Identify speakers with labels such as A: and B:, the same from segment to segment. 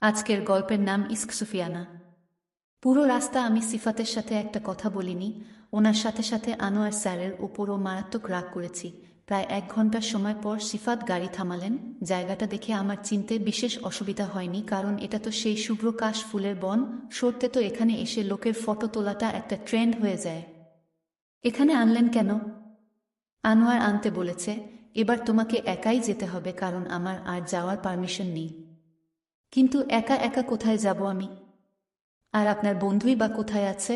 A: আজকের গল্পের নাম ইস্ক সুফিয়ানা। পুরো রাস্তা আমি সিফাতের সাথে একটা কথা বলিনি। ওনার সাথে সাথে আনোয়ার স্যারের উপরও মারাত্মক রাগ করেছি। প্রায় 1 ঘন্টার সময় পর সিফাত গাড়ি থামালেন। জায়গাটা দেখে আমার চিনতে বিশেষ অসুবিধা হয়নি, কারণ এটা তো সেই শুভ্র কাশ ফুলের বন। সরতে তো এখানে এসে লোকের ফটো তোলাটা একটা ট্রেন্ড হয়ে যায়। এখানে আনলেন কেন? আনোয়ার আনতে বলেছে। এবার তোমাকে একাই যেতে হবে, কারণ আমার আর যাওয়ার পারমিশন নেই। কিন্তু একা একা কোথায় যাব আমি? আর আপনার বন্ধুই বা কোথায় আছে?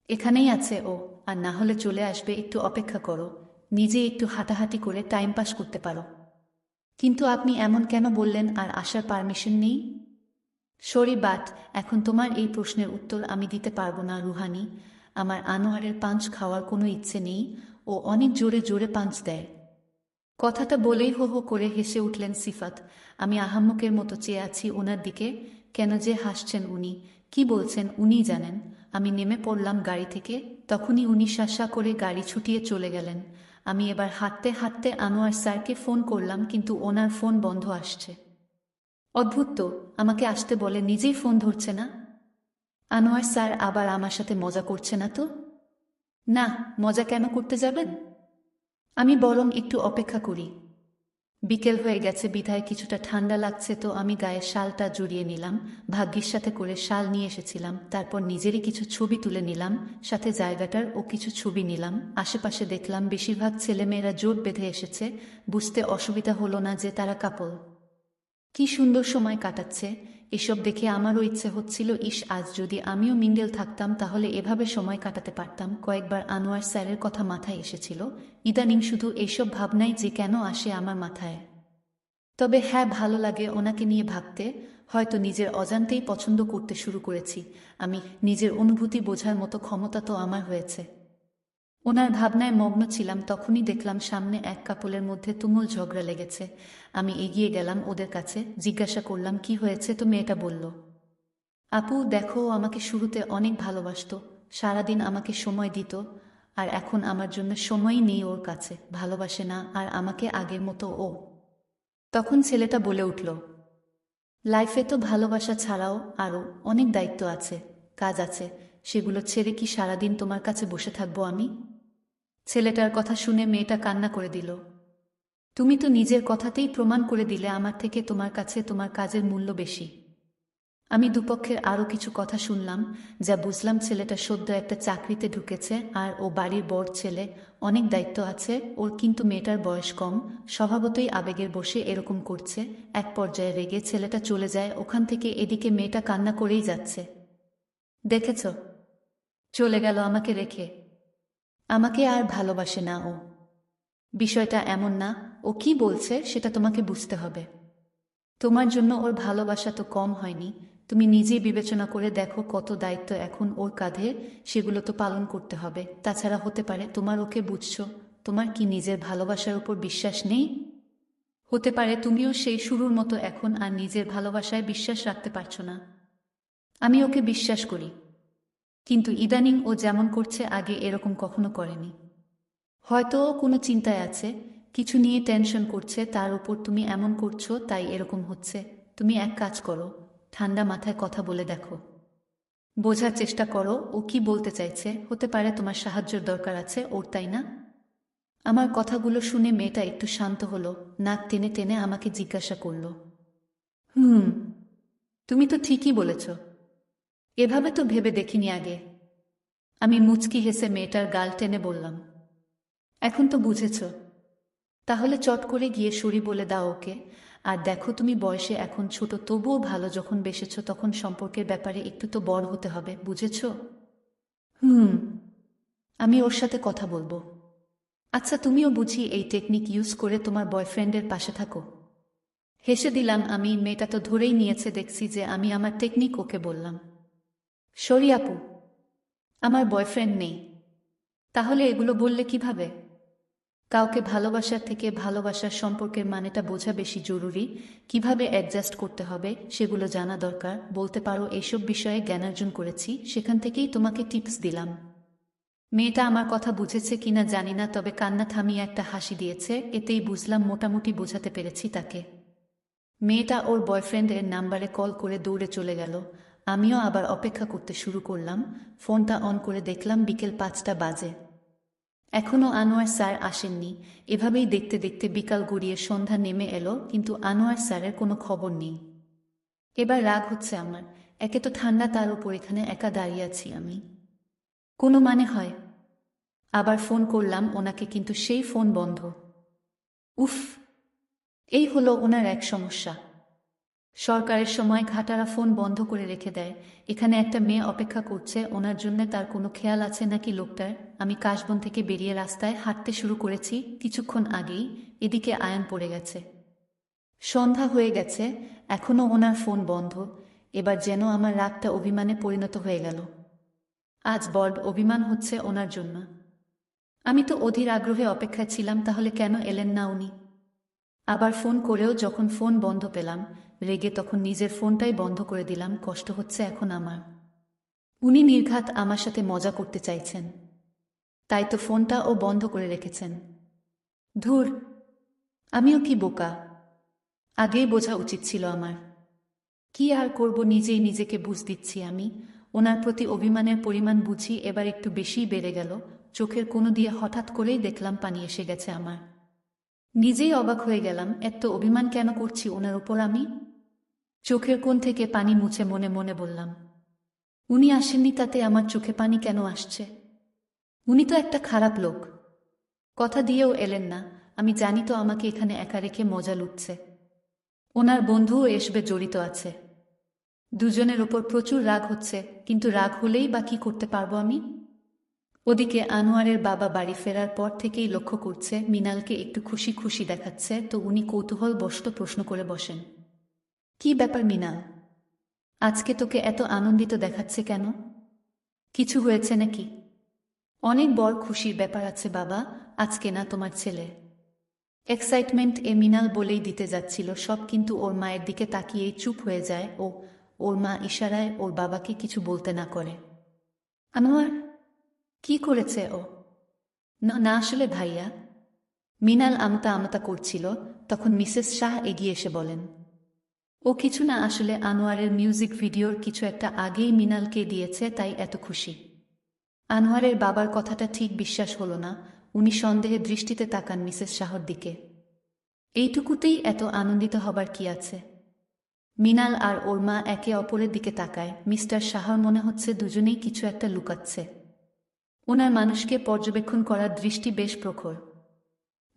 A: এখানেই আছে ও। আর না হলে চলে আসবে, একটু অপেক্ষা করো। নিজে একটু হাঁটাহাঁটি করে টাইম পাস করতে পারো। কিন্তু আপনি এমন কেন বললেন আর আসার পারমিশন নেই? সরি, বাট এখন তোমার এই প্রশ্নের উত্তর আমি দিতে পারবো না রুহানি। আমার আনোয়ারের পাঞ্চ খাওয়ার কোনো ইচ্ছে নেই। ও অনেক জোরে জোরে পাঞ্চ দেয়। কথাটা বলেই হো হো করে হেসে উঠলেন সিফাত। আমি আহাম্মকের মতো চেয়ে আছি ওনার দিকে। কেন যে হাসছেন উনি? কি বলছেন উনিই জানেন। আমি নেমে পড়লাম গাড়ি থেকে। তখনই উনি শাসা করে গাড়ি ছুটিয়ে চলে গেলেন। আমি এবার হাঁটতে হাঁটতে আনোয়ার স্যারকে ফোন করলাম, কিন্তু ওনার ফোন বন্ধ আসছে। অদ্ভুত তো, আমাকে আসতে বলে নিজেই ফোন ধরছে না। আনোয়ার স্যার আবার আমার সাথে মজা করছে না তো? না, মজা কেন করতে যাবেন? আমি বরং একটু অপেক্ষা করি। বিকেল হয়ে গেছে বিধায় কিছুটা ঠান্ডা লাগছে, তো আমি গায়ে শালটা জড়িয়ে নিলাম। ভাগ্যির সাথে করে শাল নিয়ে এসেছিলাম। তারপর নিজেরই কিছু ছবি তুলে নিলাম, সাথে জায়গাটার ও কিছু ছবি নিলাম। আশেপাশে দেখলাম বেশিরভাগ ছেলেমেয়েরা জোট বেঁধে এসেছে। বুঝতে অসুবিধা হলো না যে তারা কাপল। কি সুন্দর সময় কাটাচ্ছে। এসব দেখে আমারও ইচ্ছে হচ্ছিল, ইস, আজ যদি আমিও মিঙ্গেল থাকতাম তাহলে এভাবে সময় কাটাতে পারতাম। কয়েকবার আনোয়ার স্যারের কথা মাথায় এসেছিল। ইদানিং শুধু এইসব ভাবনাই যে কেন আসে আমার মাথায়। তবে হ্যাঁ, ভালো লাগে ওনাকে নিয়ে ভাবতে। হয়তো নিজের অজান্তেই পছন্দ করতে শুরু করেছি। আমি নিজের অনুভূতি বোঝার মতো ক্ষমতা তো আমার হয়েছে। ওনার ভাবনায় মগ্ন ছিলাম, তখনই দেখলাম সামনে এক কাপলের মধ্যে তুমুল ঝগড়া লেগেছে। আমি এগিয়ে গেলাম ওদের কাছে, জিজ্ঞাসা করলাম কি হয়েছে। তো মেয়েটা বলল, আপু দেখো, ও আমাকে শুরুতে অনেক ভালোবাসতো, সারাদিন আমাকে সময় দিত। আর এখন আমার জন্য সময়ই নেই ওর কাছে, ভালোবাসে না আর আমাকে আগের মতো ও। তখন ছেলেটা বলে উঠল, লাইফে তো ভালোবাসা ছাড়াও আরও অনেক দায়িত্ব আছে, কাজ আছে। সেগুলো ছেড়ে কি সারাদিন তোমার কাছে বসে থাকবো আমি? ছেলেটার কথা শুনে মেয়েটা কান্না করে দিল। তুমি তো নিজের কথাতেই প্রমাণ করে দিলে আমার থেকে তোমার কাছে তোমার কাজের মূল্য বেশি। আমি দুপক্ষের আরও কিছু কথা শুনলাম, যা বুঝলাম ছেলেটা সদ্য একটা চাকরিতে ঢুকেছে আর ও বাড়ির বড় ছেলে। অনেক দায়িত্ব আছে ওর, কিন্তু মেয়েটার বয়স কম, স্বভাবতই আবেগের বশে এরকম করছে। এক পর্যায়ে রেগে ছেলেটা চলে যায় ওখান থেকে। এদিকে মেয়েটা কান্না করেই যাচ্ছে। দেখেছ, চলে গেল আমাকে রেখে। আমাকে আর ভালোবাসে না ও। বিষয়টা এমন না, ও কি বলছে সেটা তোমাকে বুঝতে হবে। তোমার জন্য ওর ভালোবাসা তো কম হয়নি। তুমি নিজেই বিবেচনা করে দেখো কত দায়িত্ব এখন ওর কাঁধে, সেগুলো তো পালন করতে হবে। তাছাড়া হতে পারে তোমার ওকে বুঝছো, তোমার কি নিজের ভালোবাসার উপর বিশ্বাস নেই? হতে পারে তুমিও সেই শুরুর মতো এখন আর নিজের ভালোবাসায় বিশ্বাস রাখতে পারছো না। আমি ওকে বিশ্বাস করি, কিন্তু ইদানিং ও যেমন করছে আগে এরকম কখনো করেনি। হয়তো ও কোনো চিন্তায় আছে, কিছু নিয়ে টেনশন করছে, তার উপর তুমি এমন করছো তাই এরকম হচ্ছে। তুমি এক কাজ করো, ঠান্ডা মাথায় কথা বলে দেখো। বোঝার চেষ্টা করো ও কি বলতে চাইছে। হতে পারে তোমার সাহায্যের দরকার আছে ওর, তাই না? আমার কথাগুলো শুনে মেয়েটা একটু শান্ত হলো। নাক টেনে টেনে আমাকে জিজ্ঞাসা করল, হুম, তুমি তো ঠিকই বলেছ, এভাবে তো ভেবে দেখিনি আগে। আমি মুচকি হেসে মেয়েটার গাল টেনে বললাম, এখন তো বুঝেছ, তাহলে চট করে গিয়ে সরি বলে দাও ওকে। আর দেখো, তুমি বয়সে এখন ছোট, তবুও ভালো, যখন বেসেছ তখন সম্পর্কের ব্যাপারে একটু তো বড় হতে হবে, বুঝেছ? হুম, আমি ওর সাথে কথা বলবো। আচ্ছা, তুমিও বুঝি এই টেকনিক ইউজ করে তোমার বয়ফ্রেন্ডের পাশে থাকো? হেসে দিলাম আমি। মেয়েটা তো ধরেই নিয়েছে দেখছি যে আমি আমার টেকনিক ওকে বললাম। সরি আপু, আমার বয়ফ্রেন্ড নেই। তাহলে এগুলো বললে কিভাবে? কাউকে ভালোবাসার থেকে ভালোবাসার সম্পর্কের মানেটা বোঝা বেশি জরুরি। কিভাবে অ্যাডজাস্ট করতে হবে সেগুলো জানা দরকার। বলতে পারো এইসব বিষয়ে জ্ঞানার্জন করেছি, সেখান থেকেই তোমাকে টিপস দিলাম। মেয়েটা আমার কথা বুঝেছে কিনা জানি না, তবে কান্না থামিয়ে একটা হাসি দিয়েছে। এতেই বুঝলাম মোটামুটি বোঝাতে পেরেছি তাকে। মেয়েটা ওর বয়ফ্রেন্ডের নাম্বারে কল করে দৌড়ে চলে গেল। আমিও আবার অপেক্ষা করতে শুরু করলাম। ফোনটা অন করে দেখলাম বিকেল 5টা বাজে। এখনও আনোয়ার স্যার আসেননি। এভাবেই দেখতে দেখতে বিকাল গড়িয়ে সন্ধ্যা নেমে এলো, কিন্তু আনোয়ার স্যারের কোনো খবর নেই। এবার রাগ হচ্ছে আমার। একে তো ঠান্ডা, তার উপর এখানে একা দাঁড়িয়ে আছি আমি। কোনো মানে হয়? আবার ফোন করলাম ওনাকে, কিন্তু সেই ফোন বন্ধ। উফ, এই হলো ওনার এক সমস্যা। সরকারের সময় ঘাটারা ফোন বন্ধ করে রেখে দেয়। এখানে একটা মেয়ে অপেক্ষা করছে ওনার জন্য, তার কোনো খেয়াল আছে নাকি লোকটার? আমি কাশবন থেকে বেরিয়ে রাস্তায় হাঁটতে শুরু করেছি কিছুক্ষণ আগেই। এদিকে আয়ন পড়ে গেছে। সন্ধ্যা হয়ে গেছে, এখনও ওনার ফোন বন্ধ। এবার যেন আমার রাগটা অভিমানে পরিণত হয়ে গেল। আজ বড্ড অভিমান হচ্ছে ওনার জন্য। আমি তো অধীর আগ্রহে অপেক্ষায় ছিলাম, তাহলে কেন এলেন না উনি? আবার ফোন করেও যখন ফোন বন্ধ পেলাম, রেগে তখন নিজের ফোনটাই বন্ধ করে দিলাম। কষ্ট হচ্ছে এখন আমার। উনি নির্ঘাত আমার সাথে মজা করতে চাইছেন, তাই তো ফোনটা ও বন্ধ করে রেখেছেন। ধুর, আমিও কি বোকা! আগেই বোঝা উচিত ছিল আমার। কি আর করব, নিজেই নিজেকে বুঝ দিচ্ছি আমি। ওনার প্রতি অভিমানের পরিমাণ বুঝি এবার একটু বেশিই বেড়ে গেল। চোখের কোণ দিয়ে হঠাৎ করেই দেখলাম পানি এসে গেছে আমার। নিজেই অবাক হয়ে গেলাম, এত অভিমান কেন করছি ওনার উপর আমি। চোখের কোণ থেকে পানি মুছে মনে মনে বললাম, উনি আসেননি তাতে আমার চোখে পানি কেন আসছে? উনি তো একটা খারাপ লোক। কথা দিয়েও এলেন না। আমি জানি তো আমাকে এখানে একা রেখে মজা লুটছে। ওনার বন্ধুও এসবে জড়িত আছে। দুজনের ওপর প্রচুর রাগ হচ্ছে, কিন্তু রাগ হলেই বা কি করতে পারবো আমি? ওদিকে আনোয়ারের বাবা বাড়ি ফেরার পর থেকেই লক্ষ্য করছে মিনালকে একটু খুশি খুশি দেখাচ্ছে, তো উনি কৌতূহলবশত প্রশ্ন করে বসেন, কি ব্যাপার মিনাল, আজকে তোকে এত আনন্দিত দেখাচ্ছে কেন? কিছু হয়েছে নাকি? অনেক বড় খুশির ব্যাপার আছে বাবা, আজকে না তোমার ছেলে। এক্সাইটমেন্ট এ মিনাল বলেই দিতে যাচ্ছিল সব, কিন্তু ওর মায়ের দিকে তাকিয়েই চুপ হয়ে যায় ও। ওর মা ইশারায় ওর বাবাকে কিছু বলতে না করে। আনোয়ার, কি করেছে ও? না না, আসলে ভাইয়া। মিনাল আমতা আমতা করছিল, তখন মিসেস শাহ এগিয়ে এসে বলেন, ও কিছু না, আসলে আনোয়ারের মিউজিক ভিডিওর কিছু একটা আগেই মিনালকে দিয়েছে, তাই এত খুশি। আনোয়ারের বাবার কথাটা ঠিক বিশ্বাস হলো না। উনি সন্দেহে দৃষ্টিতে তাকান মিসেস শাহর দিকে। এইটুকুতেই এত আনন্দিত হবার কি আছে? মিনাল আর ওর মা একে অপরের দিকে তাকায়। মিস্টার শাহর মনে হচ্ছে দুজনেই কিছু একটা লুকাচ্ছে। ওনার মানুষকে পর্যবেক্ষণ করার দৃষ্টি বেশ প্রখর।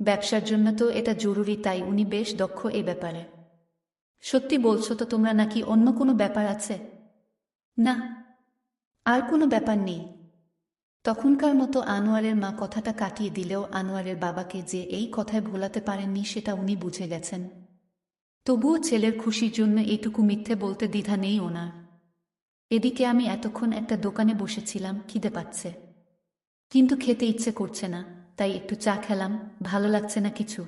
A: ব্যবসার জন্য তো এটা জরুরি, তাই উনি বেশ দক্ষ এ ব্যাপারে। সত্যি বলছো তো তোমরা, নাকি অন্য কোনো ব্যাপার আছে? না, আর কোনো ব্যাপার নেই। তখনকার মতো আনোয়ারের মা কথাটা কাটিয়ে দিলেও আনোয়ারের বাবাকে যে এই কথায় ভোলাতে পারেননি সেটা উনি বুঝে গেছেন। তবুও ছেলের খুশির জন্য এইটুকু মিথ্যে বলতে দ্বিধা নেই ওনার। এদিকে আমি এতক্ষণ একটা দোকানে বসেছিলাম, খিদে পাচ্ছে, কিন্তু খেতে ইচ্ছে করছে না, তাই একটু চা খেলাম। ভালো লাগছে না কিছু।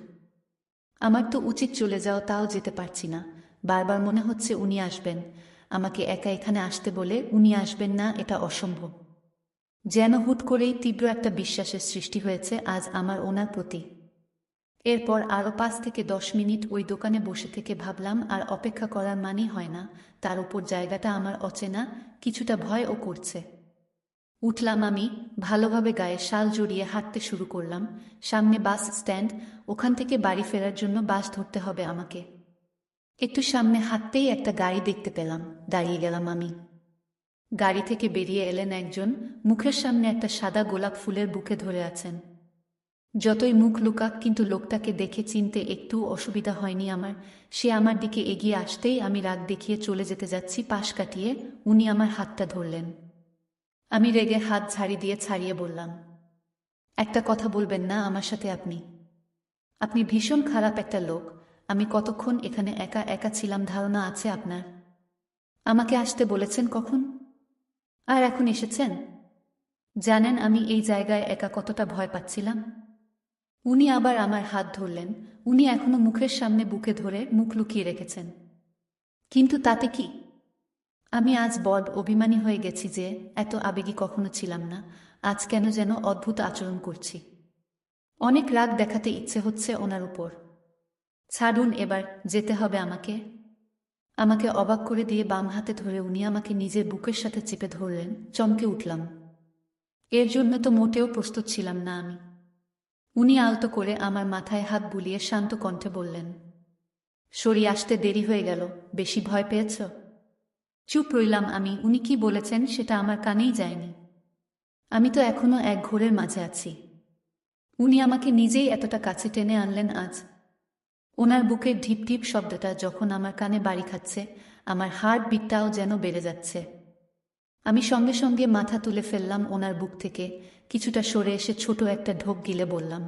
A: আমার তো উচিত চলে যাও, তাও যেতে পারছি না। বারবার মনে হচ্ছে উনি আসবেন, আমাকে একা এখানে আসতে বলে উনি আসবেন না, এটা অসম্ভব। যেন হুট করেই তীব্র একটা বিশ্বাসের সৃষ্টি হয়েছে আজ আমার ওনার প্রতি। এরপর আরও 5 থেকে 10 মিনিট ওই দোকানে বসে থেকে ভাবলাম আর অপেক্ষা করার মানেই হয় না। তার উপর জায়গাটা আমার অচেনা, কিছুটা ভয়ও করছে। উঠলাম আমি, ভালোভাবে গায়ে শাল জড়িয়ে হাঁটতে শুরু করলাম। সামনে বাস স্ট্যান্ড, ওখান থেকে বাড়ি ফেরার জন্য বাস ধরতে হবে আমাকে। একটু সামনে হাঁটতেই একটা গাড়ি দেখতে পেলাম, দাঁড়িয়ে গেলাম আমি। গাড়ি থেকে বেরিয়ে এলেন একজন, মুখের সামনে একটা সাদা গোলাপ ফুলের বুকে ধরে আছেন। যতই মুখ লুকাক, কিন্তু লোকটাকে দেখে চিনতে একটু অসুবিধা হয়নি আমার। সে আমার দিকে এগিয়ে আসতেই আমি রাগ দেখিয়ে চলে যেতে যাচ্ছি পাশ কাটিয়ে, উনি আমার হাতটা ধরলেন। আমি রেগে হাত ঝাড়ি দিয়ে ছাড়িয়ে বললাম, একটা কথা বলবেন না আমার সাথে আপনি? আপনি ভীষণ খারাপ একটা লোক। আমি কতক্ষণ এখানে একা একা ছিলাম ধারণা আছে আপনার? আমাকে আসতে বলেছেন কখন? আর এখন এসেছেন? জানেন আমি এই জায়গায় একা কতটা ভয় পাচ্ছিলাম? উনি আবার আমার হাত ধরলেন। উনি এখনো মুখের সামনে বুকে ধরে মুখ লুকিয়ে রেখেছেন। কিন্তু তাতে কি? আমি আজ বড় অভিমানী হয়ে গেছি যে, এত আবেগী কখনো ছিলাম না। আজ কেন যেন অদ্ভুত আচরণ করছি। অনেক রাগ দেখাতে ইচ্ছে হচ্ছে ওনার উপর। ছাড়ুন, এবার যেতে হবে আমাকে। আমাকে অবাক করে দিয়ে বাম হাতে ধরে উনি আমাকে নিজের বুকের সাথে চেপে ধরলেন। চমকে উঠলাম। এর জন্য তো মোটেও প্রস্তুত ছিলাম না আমি। উনি আলতো করে আমার মাথায় হাত বুলিয়ে শান্ত কণ্ঠে বললেন, সরিয়ে আসতে দেরি হয়ে গেল, বেশি ভয় পেয়েছ? চুপ রইলাম আমি। উনি কি বলেছেন সেটা আমার কানেই যায়নি। আমি তো এখনো এক ঘোরের মাঝে আছি। উনি আমাকে নিজেই এতটা কাছে টেনে আনলেন আজ। ওনার বুকের ঢিপ ঢিপ শব্দটা যখন আমার কানে বাড়ি খাচ্ছে, আমার হার্ট বিটটাও যেন বেড়ে যাচ্ছে। আমি সঙ্গে সঙ্গে মাথা তুলে ফেললাম ওনার বুক থেকে, কিছুটা সরে এসে ছোট একটা ঢোক গিলে বললাম,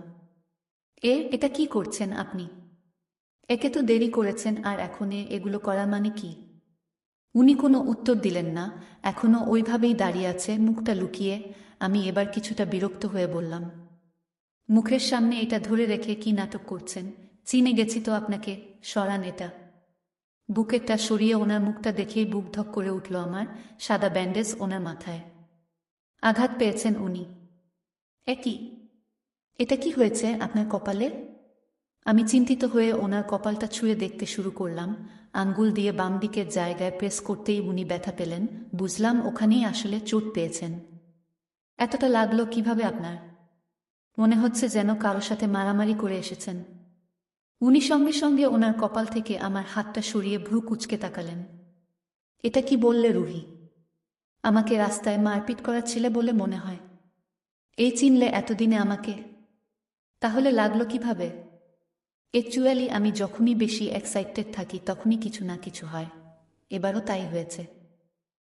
A: এটা কি করছেন আপনি? একে তো দেরি করেছেন, আর এখন এগুলো করার মানে কি? উনি কোনো উত্তর দিলেন না, এখনো ওইভাবেই দাঁড়িয়ে আছে, মুখটা লুকিয়ে। আমি এবার কিছুটা বিরক্ত হয়ে বললাম, মুখের সামনে এটা ধরে রেখে কি নাটক করছেন? চিনে গেছি তো আপনাকে, সরান এটা। বুকেরটা সরিয়ে ওনার মুখটা দেখেই বুক ধক করে উঠল আমার। সাদা ব্যান্ডেজ ওনার মাথায়। আঘাত পেয়েছেন উনি? কি? এটা কি হয়েছে আপনার কপালে? আমি চিন্তিত হয়ে ওনার কপালটা ছুঁয়ে দেখতে শুরু করলাম। আঙ্গুল দিয়ে বাম দিকের জায়গায় প্রেস করতেই উনি ব্যথা পেলেন। বুঝলাম ওখানেই আসলে চোট পেয়েছেন। এতটা লাগলো কিভাবে আপনার? মনে হচ্ছে যেন কারো সাথে মারামারি করে এসেছেন। উনি সঙ্গে সঙ্গে ওনার কপাল থেকে আমার হাতটা সরিয়ে ভ্রু কুঁচকে তাকালেন। এটা কি বললে রুহি? আমাকে রাস্তায় মারপিট করা ছেলে বলে মনে হয়? এই চিনলে এতদিনে আমাকে? তাহলে লাগলো কিভাবে? অ্যাকচুয়ালি আমি যখনই বেশি এক্সাইটেড থাকি তখনই কিছু না কিছু হয়। এবারও তাই হয়েছে।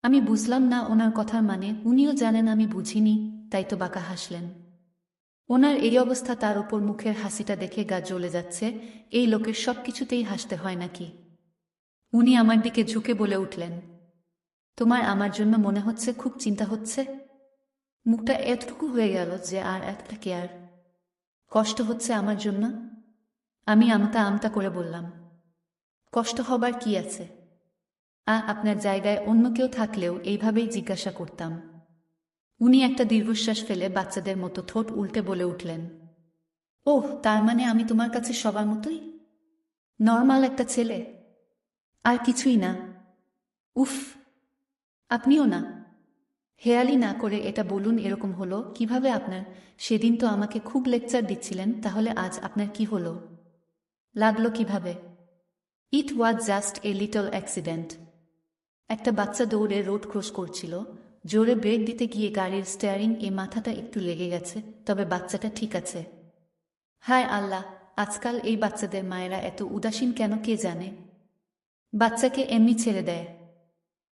A: আমি বুঝলাম না ওনার কথার মানে। উনিও জানেন আমি বুঝিনি, তাই তো বাঁকা হাসলেন। ওনার এই অবস্থা, তার উপর মুখের হাসিটা দেখে গা জ্বলে যাচ্ছে। এই লোকের সব কিছুতেই হাসতে হয় নাকি? উনি আমার দিকে ঝুঁকে বলে উঠলেন, তোমার আমার জন্য মনে হচ্ছে খুব চিন্তা হচ্ছে? মুখটা এতটুকু হয়ে গেল যে আর একটা কেয়ার। কষ্ট হচ্ছে আমার জন্য? আমি আমতা আমতা করে বললাম, কষ্ট হবার কি আছে? আপনার জায়গায় অন্য কেউ থাকলেও এইভাবেই জিজ্ঞাসা করতাম। উনি একটা দীর্ঘশ্বাস ফেলে বাচ্চাদের মতো ঠোঁট উল্টে বলে উঠলেন, ওহ, তার মানে আমি তোমার কাছে সবার মতোই নর্মাল একটা ছেলে, আর কিছুই না? উফ, আপনিও না? হেয়ালি না করে এটা বলুন, এরকম হলো কিভাবে আপনার? সেদিন তো আমাকে খুব লেকচার দিচ্ছিলেন, তাহলে আজ আপনার কি হলো? লাগলো কিভাবে? It was just a little accident. একটা বাচ্চা দৌড়ে রোড ক্রস করছিল। জোরে ব্রেক দিতে গিয়ে গাড়ির স্টিয়ারিং মাথাটা একটু লেগে গেছে, তবে বাচ্চাটা ঠিক আছে। হায় আল্লাহ, আজকাল এই বাচ্চাদের মায়েরা এত উদাসীন কেন কে জানে। বাচ্চাকে এমনি ছেড়ে দেয়।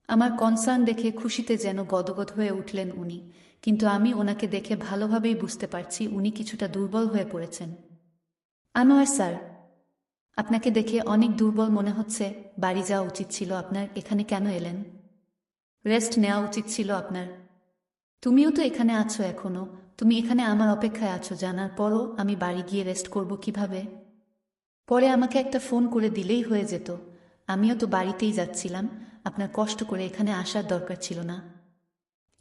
A: আমার কনসার্ন দেখে খুশিতে যেন গদগদ হয়ে উঠলেন উনি, কিন্তু আমি ওনাকে দেখে ভালোভাবেই বুঝতে পারছি উনি কিছুটা দুর্বল হয়ে পড়েছেন। আনোয়ার স্যার, আপনাকে দেখে অনেক দুর্বল মনে হচ্ছে। বাড়ি যাওয়া উচিত ছিল আপনার। এখানে কেন এলেন? রেস্ট নেওয়া উচিত ছিল আপনার। তুমিও তো এখানে আছো এখনো। তুমি এখানে আমার অপেক্ষায় আছো জানার পরও আমি বাড়ি গিয়ে রেস্ট করব কিভাবে? পরে আমাকে একটা ফোন করে দিলেই হয়ে যেত। আমিও তো বাড়িতেই যাচ্ছিলাম। আপনার কষ্ট করে এখানে আসার দরকার ছিল না।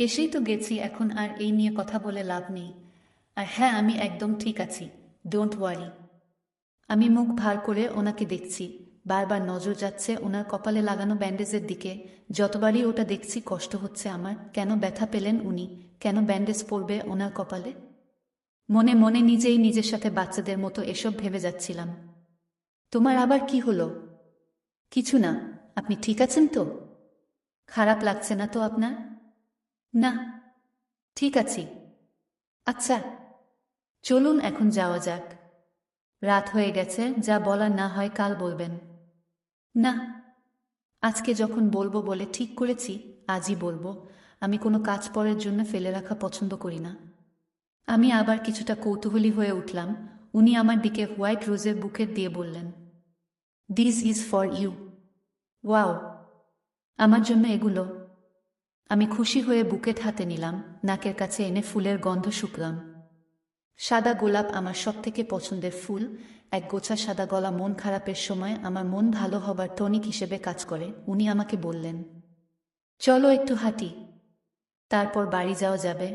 A: এসেই তো গেছি, এখন আর এই নিয়ে কথা বলে লাভ নেই। আর হ্যাঁ, আমি একদম ঠিক আছি, ডোন্ট ওয়ারি। আমি মুখ ভার করে ওনাকে দেখছি। বারবার নজর যাচ্ছে ওনার কপালে লাগানো ব্যান্ডেজের দিকে। যতবারই ওটা দেখছি কষ্ট হচ্ছে আমার। কেন ব্যথা পেলেন উনি? কেন ব্যান্ডেজ পড়বে ওনার কপালে? মনে মনে নিজেই নিজের সাথে বাচ্চাদের মতো এসব ভেবে যাচ্ছিলাম। তোমার আবার কি হলো? কিছু না। আপনি ঠিক আছেন তো? খারাপ লাগছে না তো আপনার? না, ঠিক আছি। আচ্ছা, চলুন এখন যাওয়া যাক। রাত হয়ে গেছে, যা বলার না হয় কাল বলবেন। না, আজকে যখন বলবো বলে ঠিক করেছি, আজই বলবো। আমি কোনো কাজ পরের জন্য ফেলে রাখা পছন্দ করি না। আমি আবার কিছুটা কৌতূহলী হয়ে উঠলাম। উনি আমার দিকে হোয়াইট রোজের বুকেট দিয়ে বললেন, this is for you. Wow, আমার জন্য এগুলো? আমি খুশি হয়ে বুকেট হাতে নিলাম, নাকের কাছে এনে ফুলের গন্ধ শুকলাম। সাদা গোলাপ আমার সবথেকে পছন্দের ফুল। এক গোছা সাদা গলা মন খারাপের সময় আমার মন ভালো হবার টনিক হিসেবে কাজ করে। উনি আমাকে বললেন, চলো একটু হাঁটি, তারপর বাড়ি যাওয়া যাবে।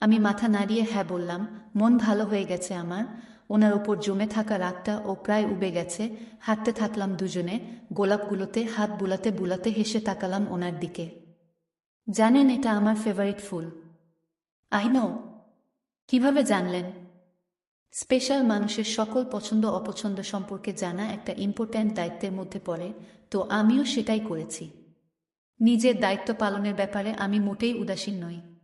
A: আমি মাথা নাড়িয়ে হ্যাঁ বললাম। মন ভালো হয়ে গেছে আমার। ওনার ওপর জমে থাকা রাগটা ও প্রায় উবে গেছে। হাঁটতে থাকলাম দুজনে, গোলাপগুলোতে হাত বুলাতে বুলাতে হেসে তাকালাম ওনার দিকে। জানেন এটা আমার ফেভারিট ফুল? I know. কিভাবে জানলেন? স্পেশাল মানুষের সকল পছন্দ অপছন্দ সম্পর্কে জানা একটা ইম্পর্ট্যান্ট দায়িত্বের মধ্যে পড়ে, তো আমিও সেটাই করেছি। নিজের দায়িত্ব পালনের ব্যাপারে আমি মোটেই উদাসীন নই।